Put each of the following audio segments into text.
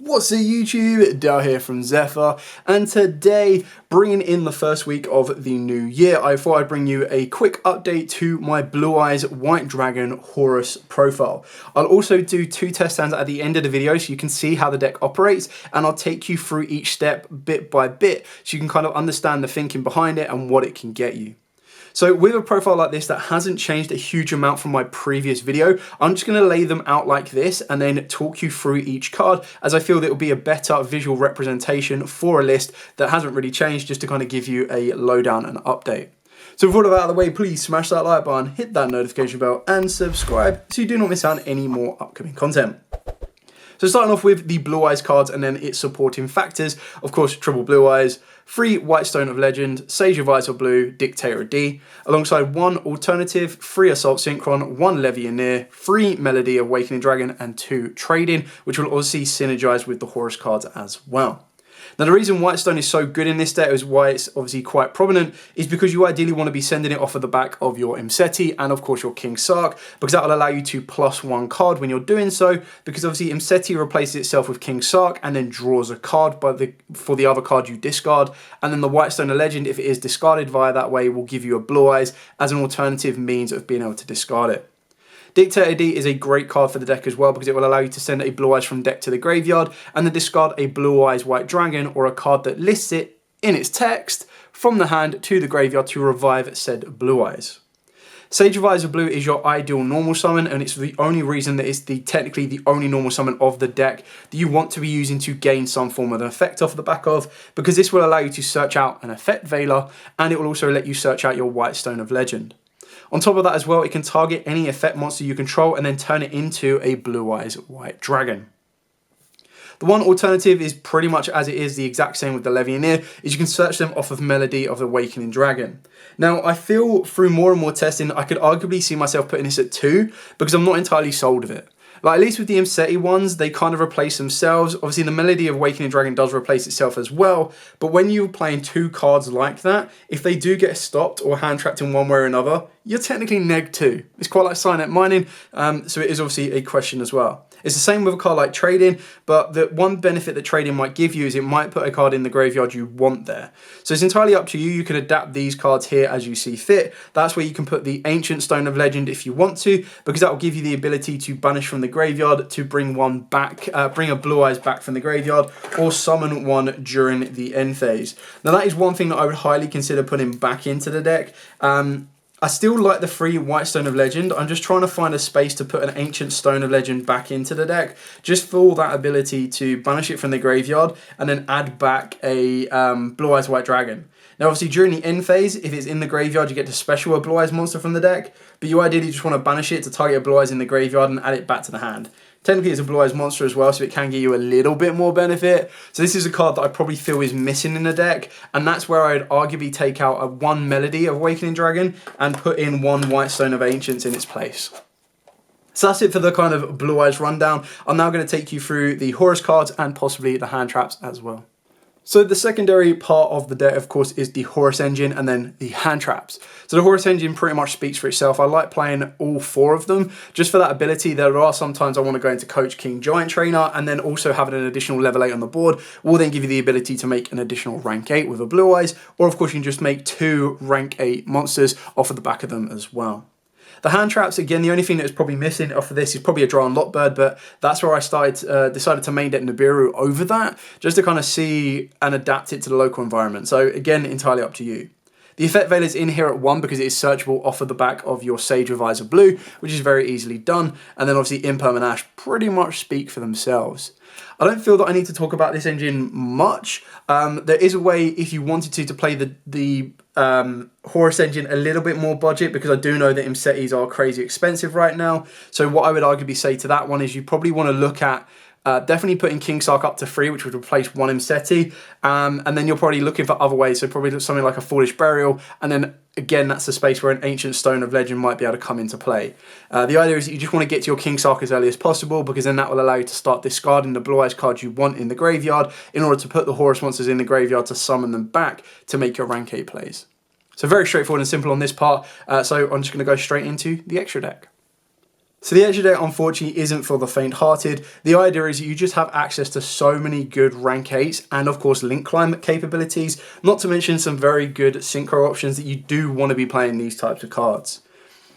What's up YouTube, Dale here from Zephyr, and today, bringing in the first week of the new year, I thought I'd bring you a quick update to my Blue Eyes White Dragon Horus profile. I'll also do 2 test stands at the end of the video so you can see how the deck operates, and I'll take you through each step bit by bit so you can kind of understand the thinking behind it and what it can get you. So with a profile like this that hasn't changed a huge amount from my previous video, I'm just going to lay them out like this and then talk you through each card, as I feel that it will be a better visual representation for a list that hasn't really changed, just to kind of give you a lowdown and update. So with all of that out of the way, please smash that like button, hit that notification bell and subscribe so you do not miss out on any more upcoming content. So starting off with the Blue Eyes cards and then its supporting factors, of course, triple Blue Eyes, 3 White Stone of Legend, Sage of Vital Blue, Dictator of D, alongside 1 Alternative, 3 Assault Synchron, 1 Levianeer, 3 Melody of Awakening Dragon, and 2 Trading, which will obviously synergize with the Horus cards as well. Now the reason White Stone is so good in this deck, is why it's obviously quite prominent, is because you ideally want to be sending it off of the back of your Imseti and of course your King Sark, because that will allow you to +1 card when you're doing so, because obviously Imseti replaces itself with King Sark and then draws a card for the other card you discard, and then the White Stone of Legend, if it is discarded via that way, will give you a Blue Eyes as an alternative means of being able to discard it. Dictator D is a great card for the deck as well, because it will allow you to send a Blue Eyes from deck to the graveyard and then discard a Blue Eyes White Dragon or a card that lists it in its text from the hand to the graveyard to revive said Blue Eyes. Sage of Vital Blue is your ideal normal summon, and it's the only reason that it's technically the only normal summon of the deck that you want to be using to gain some form of an effect off the back of, because this will allow you to search out an effect Veiler, and it will also let you search out your White Stone of Legend. On top of that as well, it can target any effect monster you control and then turn it into a Blue Eyes White Dragon. The one alternative is pretty much as it is the exact same with the Levianeer, is you can search them off of Melody of the Awakening Dragon. Now I feel through more and more testing I could arguably see myself putting this at 2, because I'm not entirely sold of it. Like, at least with the Imseti ones, they kind of replace themselves. Obviously, the Melody of Awakening Dragon does replace itself as well, but when you're playing 2 cards like that, if they do get stopped or hand trapped in one way or another, you're technically neg 2. It's quite like Signet Mining, so it is obviously a question as well. It's the same with a card like Trading, but the one benefit that Trading might give you is it might put a card in the graveyard you want there. So it's entirely up to you. You can adapt these cards here as you see fit. That's where you can put the Ancient Stone of Legend if you want to, because that will give you the ability to banish from the graveyard, to bring one back, bring a Blue Eyes back from the graveyard, or summon one during the end phase. Now that is one thing that I would highly consider putting back into the deck. I still like the 3 White Stone of Legend. I'm just trying to find a space to put an Ancient Stone of Legend back into the deck, just for that ability to banish it from the graveyard and then add back a Blue Eyes White Dragon. Now obviously during the end phase, if it's in the graveyard, you get to special a Blue Eyes monster from the deck, but you ideally just want to banish it to target a Blue Eyes in the graveyard and add it back to the hand. Technically it's a Blue Eyes monster as well, so it can give you a little bit more benefit. So this is a card that I probably feel is missing in the deck, and that's where I'd arguably take out a 1 Melody of Awakening Dragon and put in 1 White Stone of Ancients in its place. So that's it for the kind of Blue Eyes rundown. I'm now going to take you through the Horus cards and possibly the hand traps as well. So the secondary part of the deck, of course, is the Horus engine and then the hand traps. So the Horus engine pretty much speaks for itself. I like playing all 4 of them just for that ability. There are sometimes I want to go into Coach King Giant Trainer, and then also having an additional level 8 on the board will then give you the ability to make an additional rank 8 with a Blue Eyes, or of course you can just make 2 rank 8 monsters off of the back of them as well. The hand traps, again, the only thing that's probably missing off of this is probably a Draw and Lock Bird, but that's where I decided to main deck Nibiru over that, just to kind of see and adapt it to the local environment. So again, entirely up to you. The effect Veil is in here at 1 because it is searchable off of the back of your Sage of Vital Blue, which is very easily done. And then obviously Imperm and Ash pretty much speak for themselves. I don't feel that I need to talk about this engine much. There is a way, if you wanted to play the Horus engine a little bit more budget, because I do know that Imsetis are crazy expensive right now. So what I would arguably say to that one is you probably want to look at definitely putting King Sark up to 3, which would replace 1 Imseti, and then you're probably looking for other ways, so probably something like a Foolish Burial, and then again that's the space where an Ancient Stone of Legend might be able to come into play. The idea is that you just want to get to your King Sark as early as possible, because then that will allow you to start discarding the Blue Eyes cards you want in the graveyard in order to put the Horus monsters in the graveyard to summon them back to make your rank 8 plays. So very straightforward and simple on this part, so I'm just going to go straight into the extra deck. So the extra deck unfortunately isn't for the faint-hearted. The idea is that you just have access to so many good rank 8s and of course link climb capabilities, not to mention some very good synchro options that you do want to be playing these types of cards.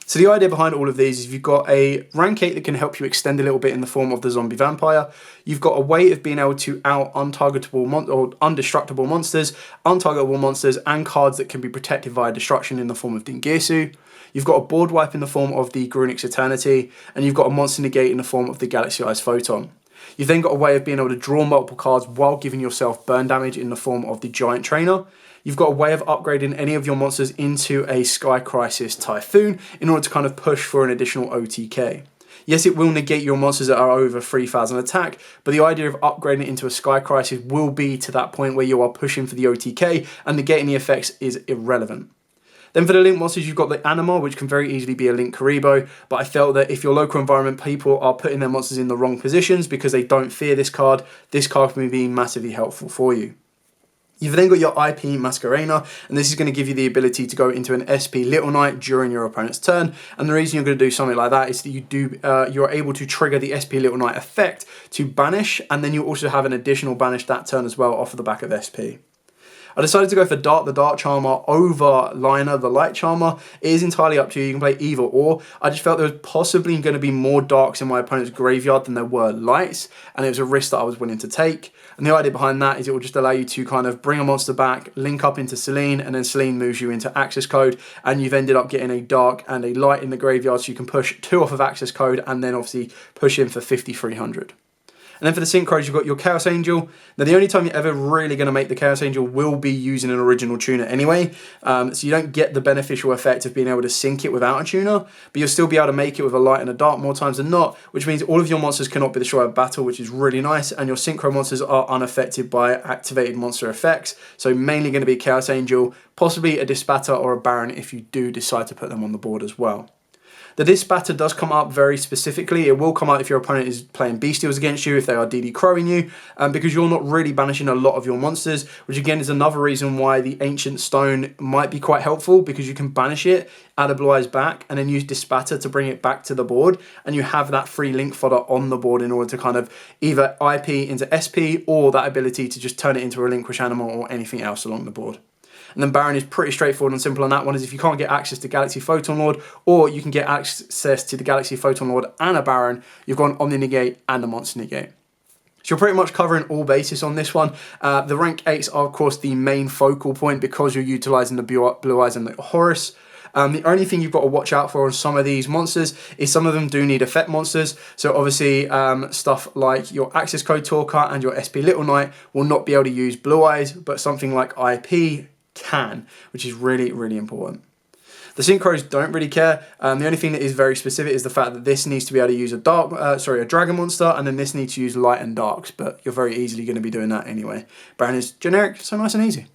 So the idea behind all of these is you've got a rank 8 that can help you extend a little bit in the form of the zombie vampire. You've got a way of being able to out untargetable or undestructible monsters, untargetable monsters, and cards that can be protected via destruction in the form of Dingirsu. You've got a board wipe in the form of the Grunix Eternity, and you've got a monster negate in the form of the Galaxy Eyes Photon. You've then got a way of being able to draw multiple cards while giving yourself burn damage in the form of the Giant Trainer. You've got a way of upgrading any of your monsters into a Sky Crisis Typhoon in order to kind of push for an additional OTK. Yes, it will negate your monsters that are over 3000 attack, but the idea of upgrading it into a Sky Crisis will be to that point where you are pushing for the OTK and negating the effects is irrelevant. Then for the link monsters, you've got the Anima, which can very easily be a link Karibo, but I felt that if your local environment people are putting their monsters in the wrong positions because they don't fear this card can be massively helpful for you. You've then got your IP Masquerena, and this is going to give you the ability to go into an SP Little Knight during your opponent's turn, and the reason you're going to do something like that is that you're able to trigger the SP Little Knight effect to banish, and then you also have an additional banish that turn as well off of the back of SP. I decided to go for Dark, the Dark Charmer, over Liner, the Light Charmer. It is entirely up to you. You can play either or. I just felt there was possibly going to be more Darks in my opponent's graveyard than there were Lights, and it was a risk that I was willing to take. And the idea behind that is it will just allow you to kind of bring a monster back, link up into Selene, and then Selene moves you into Access Code, and you've ended up getting a Dark and a Light in the graveyard, so you can push 2 off of Access Code, and then obviously push in for 5300. And then for the synchros, you've got your Chaos Angel. Now, the only time you're ever really going to make the Chaos Angel will be using an original tuner anyway. So you don't get the beneficial effect of being able to sync it without a tuner, but you'll still be able to make it with a light and a dark more times than not, which means all of your monsters cannot be destroyed at battle, which is really nice, and your synchro monsters are unaffected by activated monster effects. So mainly going to be Chaos Angel, possibly a Dispatter or a Baron if you do decide to put them on the board as well. The Dispatter does come up very specifically. It will come out if your opponent is playing Bestials against you, if they are DD Crowing you, because you're not really banishing a lot of your monsters, which again is another reason why the Ancient Stone might be quite helpful, because you can banish it, add a Blue Eyes back, and then use Dispatter to bring it back to the board, and you have that free link fodder on the board in order to kind of either IP into SP or that ability to just turn it into a Relinquish Animal or anything else along the board. And then Baron is pretty straightforward and simple on that one, is if you can't get access to Galaxy Photon Lord, or you can get access to the Galaxy Photon Lord and a Baron, you've got an Omni Negate and a Monster Negate. So you're pretty much covering all bases on this one. The rank 8s are of course the main focal point because you're utilising the Blue Eyes and the Horus. The only thing you've got to watch out for on some of these monsters is some of them do need effect monsters. So obviously stuff like your Access Code Talker and your SP Little Knight will not be able to use Blue Eyes, but something like IP can, which is really, really important. The synchros don't really care. The only thing that is very specific is the fact that this needs to be able to use a dragon monster, and then this needs to use light and darks, but you're very easily going to be doing that anyway. Baron is generic, so nice and easy.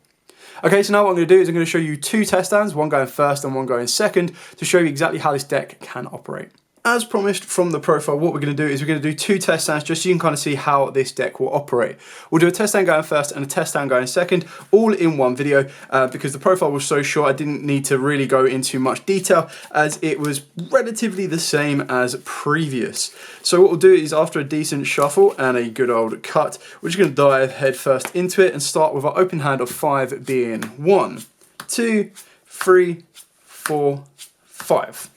Okay, so now what I'm going to do is I'm going to show you 2 test stands, one going first and one going second, to show you exactly how this deck can operate. As promised from the profile, what we're going to do is we're going to do 2 test stands just so you can kind of see how this deck will operate. We'll do a test stand going first and a test stand going second, all in one video, because the profile was so short I didn't need to really go into much detail as it was relatively the same as previous. So what we'll do is after a decent shuffle and a good old cut, we're just going to dive head first into it and start with our open hand of 5 being 1, 2, 3, 4, 5.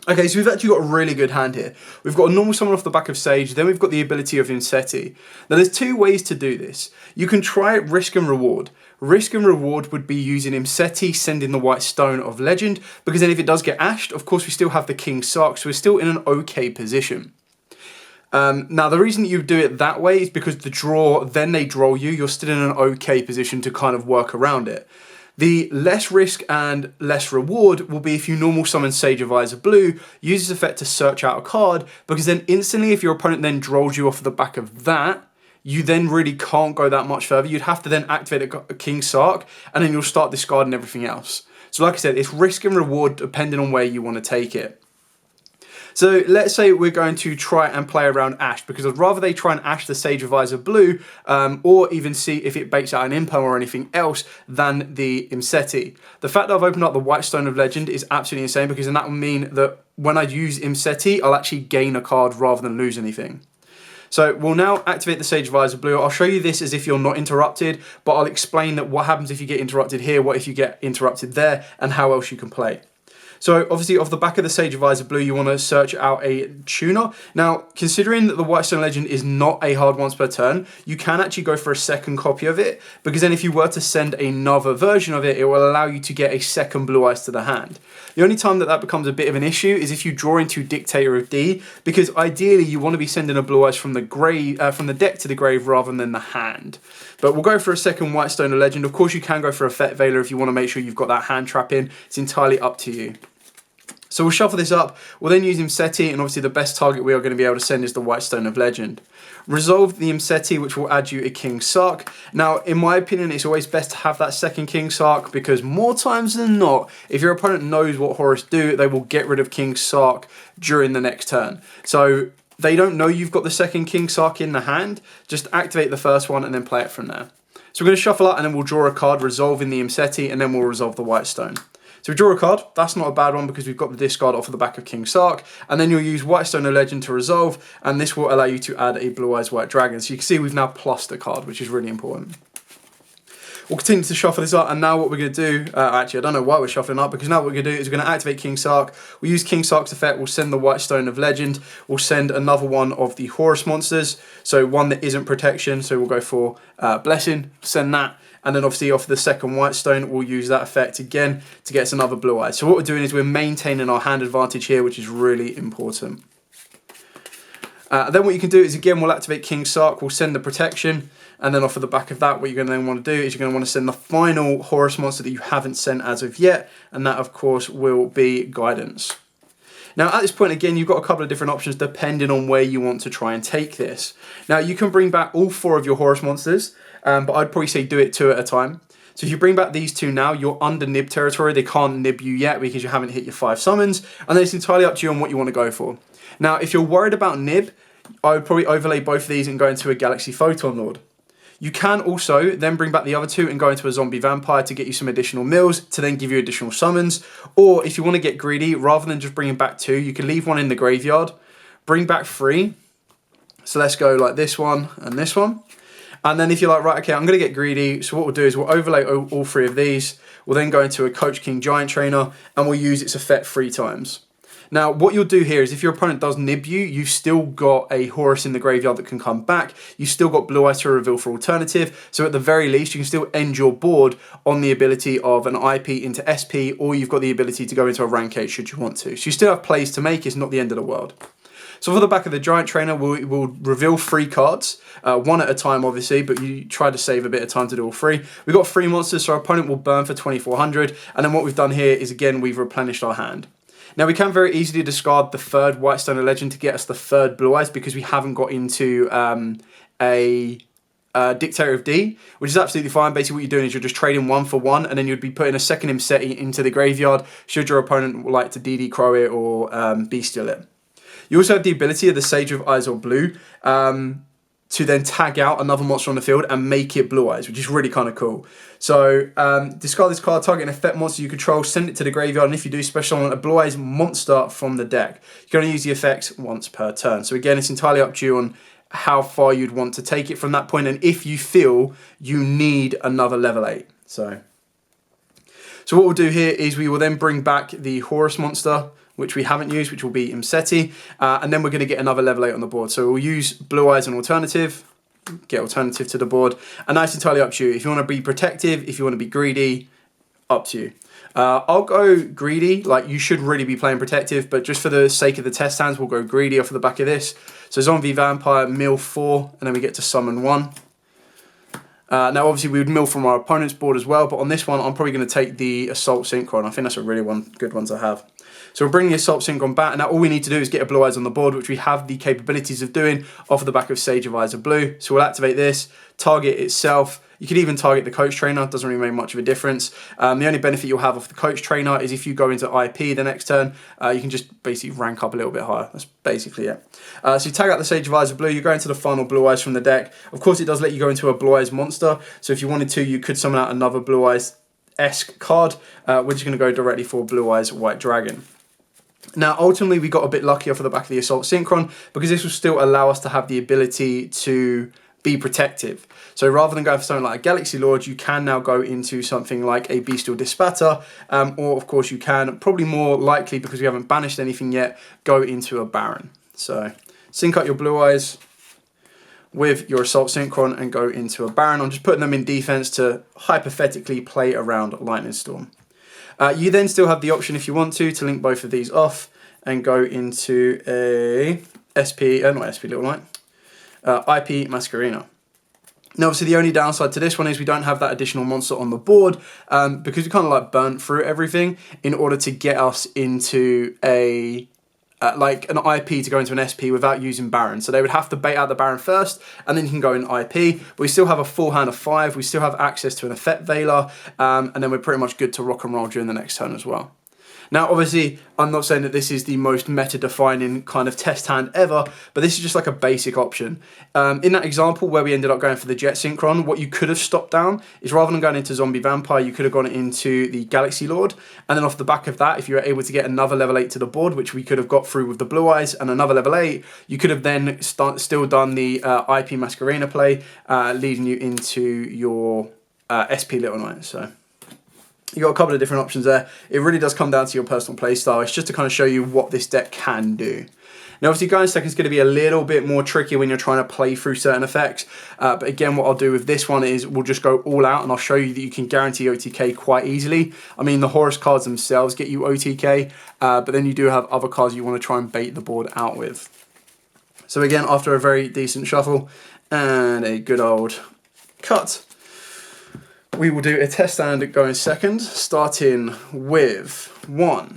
Okay, so we've actually got a really good hand here. We've got a normal summon off the back of Sage, then we've got the ability of Insetti. Now there's 2 ways to do this. You can try it risk and reward. Risk and reward would be using Insetti, sending the White Stone of Legend, because then if it does get ashed, of course we still have the King Sark, so we're still in an okay position. Now the reason that you do it that way is because the draw, then they draw you, you're still in an okay position to kind of work around it. The less risk and less reward will be if you normal summon Sage of Eyes of Blue, use this effect to search out a card, because then instantly if your opponent then draws you off the back of that, you then really can't go that much further. You'd have to then activate a King Sark, and then you'll start discarding everything else. So like I said, it's risk and reward depending on where you want to take it. So let's say we're going to try and play around Ash, because I'd rather they try and Ash the Sage of Eyes of Blue, or even see if it baits out an Imperm or anything else than the Imseti. The fact that I've opened up the White Stone of Legend is absolutely insane, because then that will mean that when I use Imseti, I'll actually gain a card rather than lose anything. So we'll now activate the Sage of Eyes of Blue. I'll show you this as if you're not interrupted, but I'll explain that what happens if you get interrupted here, what if you get interrupted there, and how else you can play. So obviously off the back of the Sage of Eyes of Blue, you want to search out a tuner. Now, considering that the White Stone Legend is not a hard once per turn, you can actually go for a second copy of it, because then if you were to send another version of it, it will allow you to get a second Blue Eyes to the hand. The only time that that becomes a bit of an issue is if you draw into Dictator of D, because ideally you want to be sending a Blue Eyes from the deck to the grave rather than the hand. But we'll go for a second White Stone Legend. Of course, you can go for a Fet Veiler if you want to make sure you've got that hand trap in. It's entirely up to you. So we'll shuffle this up, we'll then use Imseti, and obviously the best target we are going to be able to send is the White Stone of Legend. Resolve the Imseti, which will add you a King Sark. Now, in my opinion, it's always best to have that second King Sark, because more times than not, if your opponent knows what Horus do, they will get rid of King Sark during the next turn. So they don't know you've got the second King Sark in the hand, just activate the first one and then play it from there. So we're going to shuffle out and then we'll draw a card, resolving the Imseti, and then we'll resolve the White Stone. So we draw a card, that's not a bad one because we've got the discard off of the back of King Sark, and then you'll use White Stone of Legend to resolve, and this will allow you to add a Blue Eyes White Dragon. So you can see we've now plussed a card, which is really important. We'll continue to shuffle this up, and now what we're going to do, actually I don't know why we're shuffling up, because now what we're going to do is we're going to activate King Sark. We'll use King Sark's effect, we'll send the White Stone of Legend, we'll send another one of the Horus monsters, so one that isn't protection, so we'll go for Blessing, send that. And then obviously off the second White Stone, we'll use that effect again to get us another Blue Eye. So what we're doing is we're maintaining our hand advantage here, which is really important. Then what you can do is, again, we'll activate King Sark, we'll send the protection, and then off of the back of that, what you're going to then want to do is you're going to want to send the final Horus monster that you haven't sent as of yet, and that, of course, will be Guidance. Now, at this point, again, you've got a couple of different options depending on where you want to try and take this. Now, you can bring back all 4 of your Horus monsters, but I'd probably say do it 2 at a time. So if you bring back these 2 now, you're under nib territory. They can't nib you yet because you haven't hit your 5 summons, and then it's entirely up to you on what you want to go for. Now, if you're worried about nib, I would probably overlay both of these and go into a Galaxy Photon Lord. You can also then bring back the other 2 and go into a Zombie Vampire to get you some additional mills, to then give you additional summons. Or if you want to get greedy, rather than just bringing back 2, you can leave 1 in the graveyard, bring back 3. So let's go like this one and this one. And then if you're like, right, okay, I'm going to get greedy, so what we'll do is we'll overlay all 3 of these. We'll then go into a Coach King Giant Trainer, and we'll use its effect 3 times. Now, what you'll do here is if your opponent does nib you, you've still got a Horus in the graveyard that can come back. You've still got Blue Eyes to reveal for alternative. So at the very least, you can still end your board on the ability of an IP into SP, or you've got the ability to go into a rank 8 should you want to. So you still have plays to make. It's not the end of the world. So for the back of the Giant Trainer, we'll reveal 3 cards, 1 at a time obviously, but you try to save a bit of time to do all 3. We've got 3 monsters, so our opponent will burn for 2400, and then what we've done here is, again, we've replenished our hand. Now we can very easily discard the 3rd White Stone of Legend to get us the 3rd Blue Eyes, because we haven't got into a Dictator of D, which is absolutely fine. Basically what you're doing is you're just trading 1 for 1, and then you'd be putting a second Imseti into the graveyard should your opponent like to DD Crow it or Bestial it. You also have the ability of the Sage of Eyes or Blue to then tag out another monster on the field and make it Blue Eyes, which is really kind of cool. So discard this card, target an effect monster you control, send it to the graveyard, and if you do, special summon a Blue Eyes monster from the deck. You can only use the effects once per turn. So again, it's entirely up to you on how far you'd want to take it from that point, and if you feel you need another level 8. So what we'll do here is we will then bring back the Horus monster, which we haven't used, which will be Imseti, and then we're going to get another level 8 on the board. So we'll use Blue Eyes and alternative, get alternative to the board, and that's entirely up to you. If you want to be protective, if you want to be greedy, up to you. I'll go greedy, like you should really be playing protective, but just for the sake of the test hands, we'll go greedy off of the back of this. So Zombie Vampire, mill 4, and then we get to summon 1. Now obviously we would mill from our opponent's board as well, but on this one I'm probably going to take the Assault Synchron. I think that's a really good one to have. So we'll bring the Assault Synchron back, and now all we need to do is get a Blue Eyes on the board, which we have the capabilities of doing off the back of Sage of Eyes of Blue. So we'll activate this, target itself, You could even target the coach trainer, doesn't really make much of a difference. The only benefit you'll have off the coach trainer is if you go into IP the next turn, you can just basically rank up a little bit higher. That's basically it. So you tag out the Sage of Eyes of Blue, you go into the final Blue Eyes from the deck. Of course, it does let you go into a Blue Eyes monster, so if you wanted to, you could summon out another Blue Eyes-esque card. We're just going to go directly for Blue Eyes White Dragon. Now, ultimately, we got a bit lucky off of the back of the Assault Synchron, because this will still allow us to have the ability to be protective. So rather than going for something like a Galaxy Lord, you can now go into something like a Bestial Dispatter, or of course you can, probably more likely because we haven't banished anything yet, go into a Baron. So sync up your Blue Eyes with your Assault Synchron and go into a Baron. I'm just putting them in defense to hypothetically play around Lightning Storm. You then still have the option, if you want to link both of these off and go into a SP, not SP Little Knight, IP Masquerena. Now, obviously, the only downside to this one is we don't have that additional monster on the board, because we kind of like burnt through everything in order to get us into a like an IP to go into an SP without using Baron. So they would have to bait out the Baron first, and then you can go in IP. But we still have a full hand of 5. We still have access to an Effect Veiler, and then we're pretty much good to rock and roll during the next turn as well. Now, obviously, I'm not saying that this is the most meta-defining kind of test hand ever, but this is just like a basic option. In that example where we ended up going for the Jet Synchron, what you could have stopped down is rather than going into Zombie Vampire, you could have gone into the Galaxy Lord, and then off the back of that, if you were able to get another level 8 to the board, which we could have got through with the Blue Eyes, and another level 8, you could have then still done the IP Masquerena play, leading you into your SP Little Knight. So you got a couple of different options there. It really does come down to your personal play style. It's just to kind of show you what this deck can do. Now, obviously, going second is going to be a little bit more tricky when you're trying to play through certain effects. But again, what I'll do with this one is we'll just go all out, and I'll show you that you can guarantee OTK quite easily. I mean, the Horus cards themselves get you OTK, but then you do have other cards you want to try and bait the board out with. So again, after a very decent shuffle and a good old cut, we will do a test stand going second, starting with 1,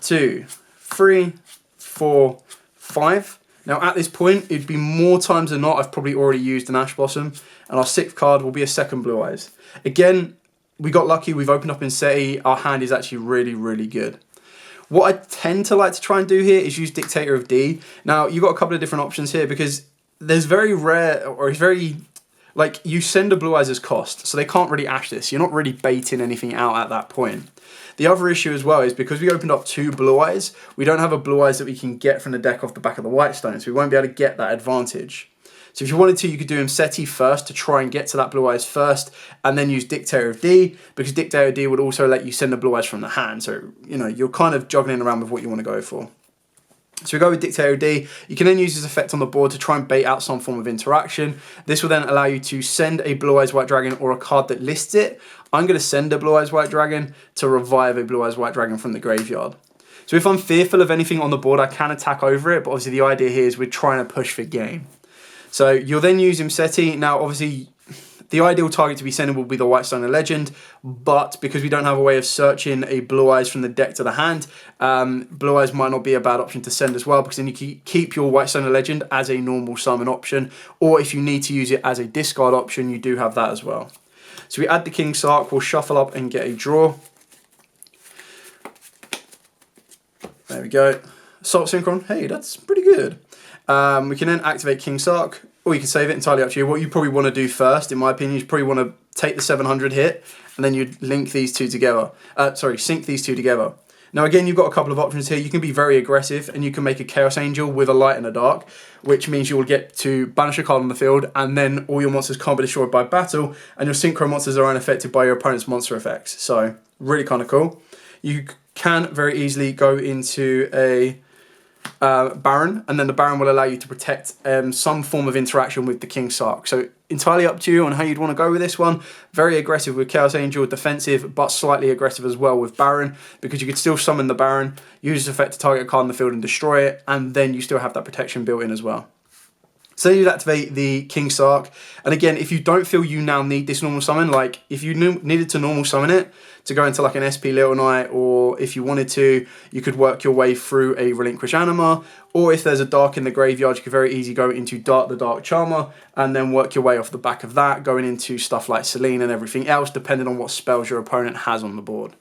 2, 3, 4, 5. Now at this point, it'd be more times than not, I've probably already used an Ash Blossom, and our 6th card will be a second Blue Eyes. Again, we got lucky, we've opened up in SETI, our hand is actually really, really good. What I tend to like to try and do here is use Dictator of D. Now, you've got a couple of different options here, because there's very rare, or it's very, like, you send a Blue Eyes as cost, so they can't really Ash this. You're not really baiting anything out at that point. The other issue as well is because we opened up 2 Blue Eyes, we don't have a Blue Eyes that we can get from the deck off the back of the White Stone, so we won't be able to get that advantage. So if you wanted to, you could do him SETI first to try and get to that Blue Eyes first, and then use Dictator of D, because Dictator of D would also let you send the Blue Eyes from the hand. So, you know, you're kind of juggling around with what you want to go for. So we go with Dictator D. You can then use this effect on the board to try and bait out some form of interaction. This will then allow you to send a Blue Eyes White Dragon or a card that lists it. I'm going to send a Blue Eyes White Dragon to revive a Blue Eyes White Dragon from the graveyard. So if I'm fearful of anything on the board, I can attack over it, but obviously the idea here is we're trying to push for game. So you'll then use him SETI. Now, obviously, the ideal target to be sending will be the White Stone of Legend, but because we don't have a way of searching a Blue Eyes from the deck to the hand, Blue Eyes might not be a bad option to send as well, because then you keep your White Stone of Legend as a normal summon option, or if you need to use it as a discard option, you do have that as well. So we add the King Sark, we'll shuffle up and get a draw. There we go. Assault Synchron, hey, that's pretty good. We can then activate King Sark, or you can save it, entirely up to you. What you probably want to do first, in my opinion, you probably want to take the 700 hit, and then you'd link these two together. Sync these two together. Now again, you've got a couple of options here. You can be very aggressive, and you can make a Chaos Angel with a light and a dark, which means you'll get to banish a card on the field, and then all your monsters can't be destroyed by battle, and your Synchro monsters are unaffected by your opponent's monster effects. So, really kind of cool. You can very easily go into a Baron, and then the Baron will allow you to protect some form of interaction with the King Sark. So entirely up to you on how you'd want to go with this one. Very aggressive with Chaos Angel, defensive, but slightly aggressive as well with Baron, because you could still summon the Baron, use this effect to target a card in the field and destroy it, and then you still have that protection built in as well. So then you'd activate the King Sark. And again, if you don't feel you now need this normal summon, like if you needed to normal summon it to go into like an SP Little Knight, or if you wanted to, you could work your way through a Relinquish Anima, or if there's a Dark in the graveyard, you could very easily go into Dark the Dark Charmer and then work your way off the back of that, going into stuff like Selene and everything else, depending on what spells your opponent has on the board.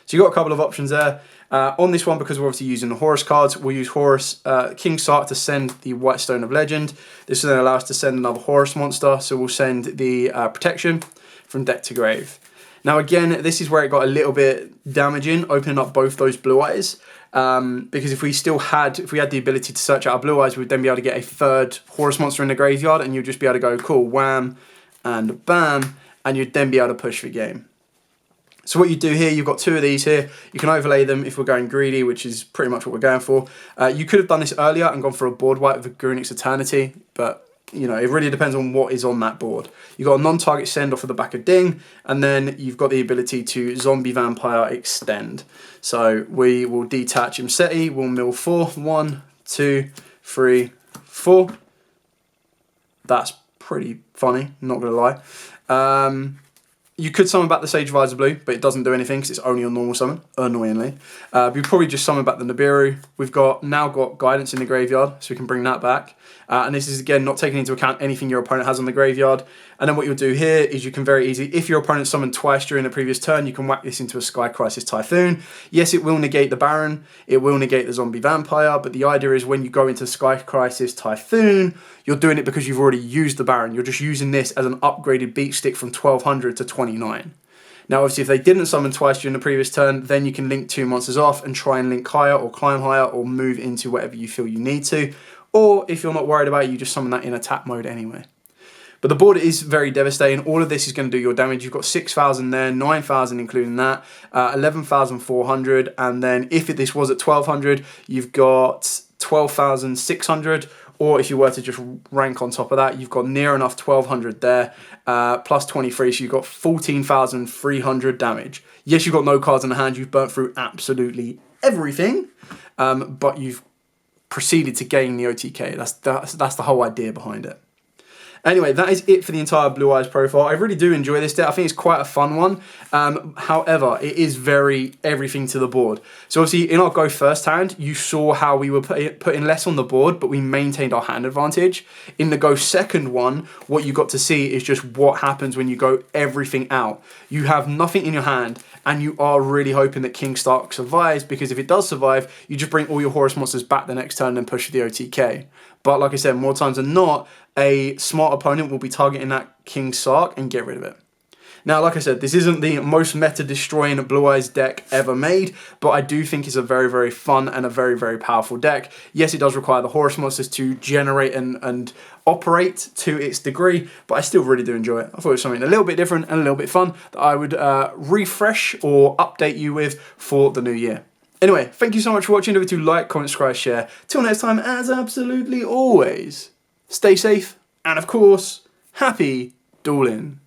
So you've got a couple of options there. On this one, because we're obviously using the Horus cards, we'll use Horus King Sark to send the White Stone of Legend. This will then allow us to send another Horus monster, so we'll send the Protection from deck to grave. Now again, this is where it got a little bit damaging, opening up both those blue eyes, because if we had the ability to search out our blue eyes, we'd then be able to get a third Horus monster in the graveyard, and you'd just be able to go, cool, wham, and bam, and you'd then be able to push the game. So what you do here, you've got two of these here. You can overlay them if we're going greedy, which is pretty much what we're going for. You could have done this earlier and gone for a board wipe with Grunix Eternity, but you know, it really depends on what is on that board. You've got a non-target send off of the back of Ding, and then you've got the ability to Zombie Vampire Extend. So we will detach Imseti, we'll mill 4. 1, 2, 3, 4. That's pretty funny, not going to lie. You could summon back the Sage Visor Blue, but it doesn't do anything because it's only on normal summon, annoyingly. We probably just summon back the Nibiru. We've now got Guidance in the graveyard, so we can bring that back. And this is, again, not taking into account anything your opponent has on the graveyard. And then what you'll do here is you can very easily, if your opponent summoned twice during the previous turn, you can whack this into a Sky Crisis Typhoon. Yes, it will negate the Baron, it will negate the Zombie Vampire, but the idea is when you go into Sky Crisis Typhoon, you're doing it because you've already used the Baron. You're just using this as an upgraded beat stick from 1200 to 29. Now, obviously, if they didn't summon twice during the previous turn, then you can link 2 monsters off and try and link higher or climb higher or move into whatever you feel you need to. Or if you're not worried about it, you just summon that in attack mode anyway. But the board is very devastating. All of this is going to do your damage. You've got 6,000 there, 9,000 including that, 11,400. And then if this was at 1,200, you've got 12,600. Or if you were to just rank on top of that, you've got near enough 1,200 there, plus 23, so you've got 14,300 damage. Yes, you've got no cards in the hand, you've burnt through absolutely everything, but you've proceeded to gain the OTK. That's the whole idea behind it. Anyway, that is it for the entire Blue Eyes profile. I really do enjoy this deck. I think it's quite a fun one. However, it is very everything to the board. So obviously, in our Go First hand, you saw how we were putting less on the board, but we maintained our hand advantage. In the Go Second one, what you got to see is just what happens when you go everything out. You have nothing in your hand, and you are really hoping that King Stark survives, because if it does survive, you just bring all your Horus monsters back the next turn and push for the OTK. But like I said, more times than not, a smart opponent will be targeting that King Sark and get rid of it. Now, like I said, this isn't the most meta-destroying Blue Eyes deck ever made, but I do think it's a very, very fun and a very, very powerful deck. Yes, it does require the Horus monsters to generate and operate to its degree, but I still really do enjoy it. I thought it was something a little bit different and a little bit fun that I would refresh or update you with for the new year. Anyway, thank you so much for watching. Don't forget to like, comment, subscribe, share. Till next time, as absolutely always, stay safe, and of course, happy dueling.